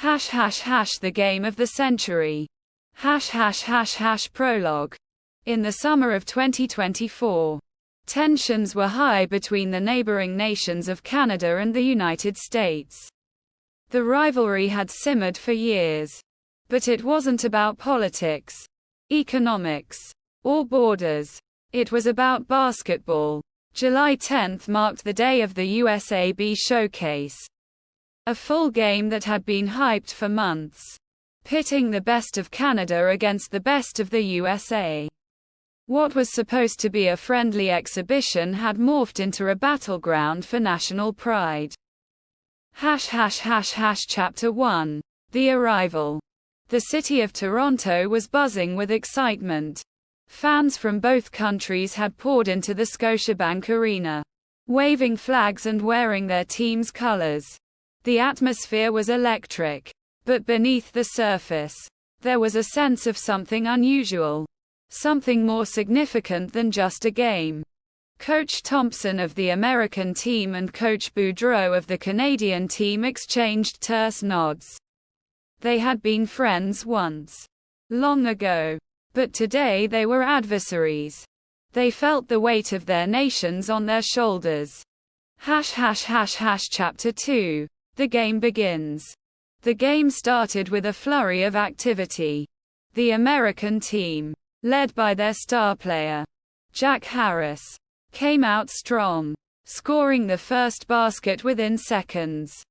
The game of the century. Prologue. In the summer of 2024, tensions were high between the neighboring nations of Canada and the United States. The rivalry had simmered for years. But it wasn't about politics, economics, or borders. It was about basketball. July 10 marked the day of the USAB showcase. A full game that had been hyped for months, pitting the best of Canada against the best of the USA. What was supposed to be a friendly exhibition had morphed into a battleground for national pride. Chapter 1. The Arrival. The city of Toronto was buzzing with excitement. Fans from both countries had poured into the Scotiabank Arena, waving flags and wearing their team's colors. The atmosphere was electric. But beneath the surface, there was a sense of something unusual. Something more significant than just a game. Coach Thompson of the American team and Coach Boudreau of the Canadian team exchanged terse nods. They had been friends once. Long ago. But today they were adversaries. They felt the weight of their nations on their shoulders. Chapter 2. The game begins. The game started with a flurry of activity. The American team, led by their star player, Jack Harris, came out strong, scoring the first basket within seconds.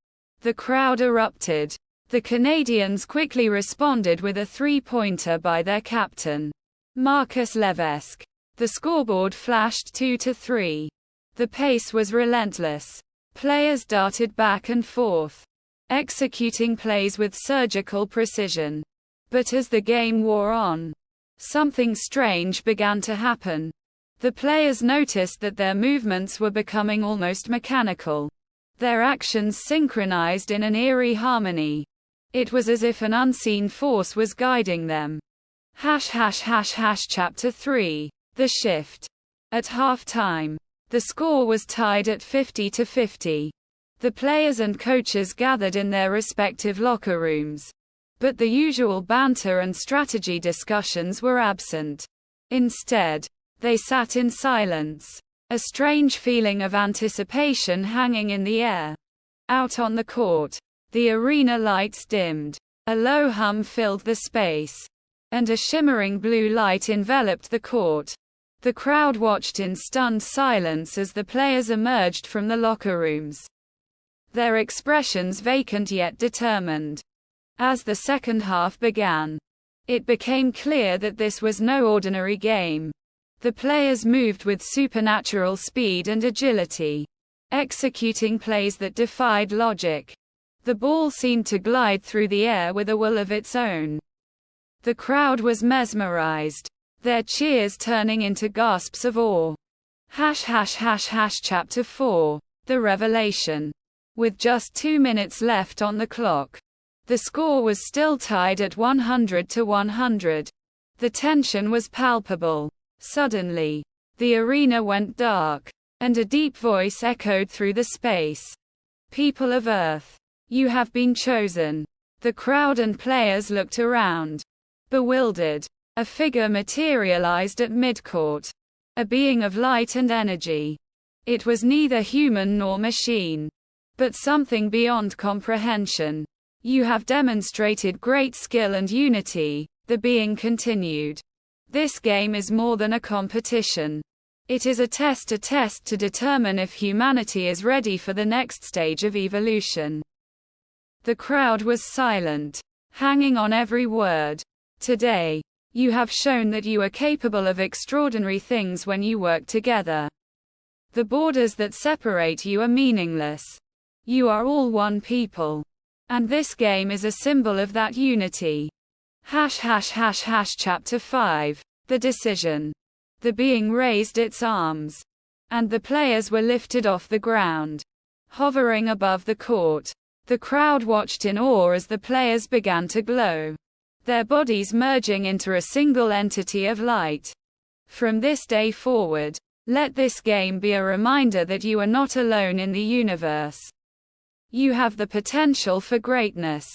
The crowd erupted. The Canadians quickly responded with a three-pointer by their captain, Marcus Levesque. The scoreboard flashed 2-3. The pace was relentless. Players darted back and forth, executing plays with surgical precision. But as the game wore on, something strange began to happen. The players noticed that their movements were becoming almost mechanical. Their actions synchronized in an eerie harmony. It was as if an unseen force was guiding them. Chapter 3. The Shift. At halftime, the score was tied at 50-50. The players and coaches gathered in their respective locker rooms. But the usual banter and strategy discussions were absent. Instead, they sat in silence, a strange feeling of anticipation hanging in the air. Out on the court, the arena lights dimmed. A low hum filled the space, and a shimmering blue light enveloped the court. The crowd watched in stunned silence as the players emerged from the locker rooms, their expressions vacant yet determined. As the second half began, it became clear that this was no ordinary game. The players moved with supernatural speed and agility, executing plays that defied logic. The ball seemed to glide through the air with a will of its own. The crowd was mesmerized, their cheers turning into gasps of awe. Chapter 4. The Revelation. With just 2 minutes left on the clock, the score was still tied at 100-100. The tension was palpable. Suddenly, the arena went dark, and a deep voice echoed through the space. People of Earth, you have been chosen. The crowd and players looked around, bewildered. A figure materialized at midcourt, a being of light and energy. It was neither human nor machine, but something beyond comprehension. You have demonstrated great skill and unity, the being continued. This game is more than a competition. It is a test to determine if humanity is ready for the next stage of evolution. The crowd was silent, hanging on every word. Today, you have shown that you are capable of extraordinary things when you work together. The borders that separate you are meaningless. You are all one people. And this game is a symbol of that unity. Chapter 5. The Decision. The being raised its arms, and the players were lifted off the ground, hovering above the court. The crowd watched in awe as the players began to glow, their bodies merging into a single entity of light. From this day forward, let this game be a reminder that you are not alone in the universe. You have the potential for greatness.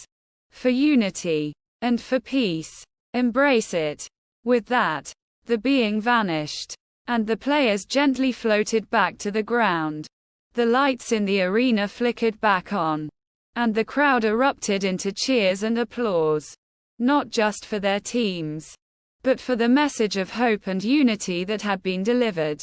for unity, and for peace. Embrace it. With that, the being vanished, and the players gently floated back to the ground. The lights in the arena flickered back on, and the crowd erupted into cheers and applause, not just for their teams, but for the message of hope and unity that had been delivered.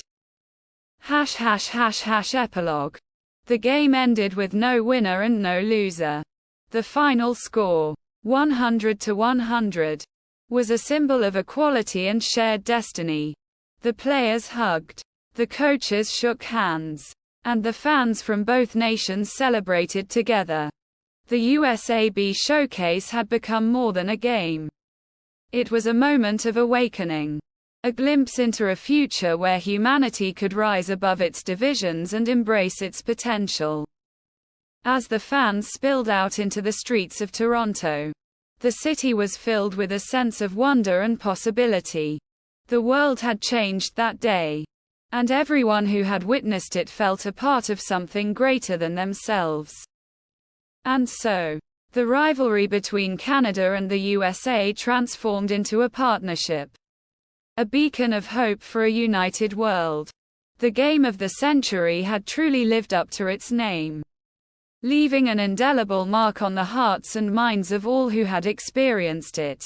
Epilogue. The game ended with no winner and no loser. The final score, 100-100, was a symbol of equality and shared destiny. The players hugged, the coaches shook hands, and the fans from both nations celebrated together. The USAB showcase had become more than a game. It was a moment of awakening. A glimpse into a future where humanity could rise above its divisions and embrace its potential. As the fans spilled out into the streets of Toronto, the city was filled with a sense of wonder and possibility. The world had changed that day, and everyone who had witnessed it felt a part of something greater than themselves. And so, the rivalry between Canada and the USA transformed into a partnership. A beacon of hope for a united world. The game of the century had truly lived up to its name, leaving an indelible mark on the hearts and minds of all who had experienced it.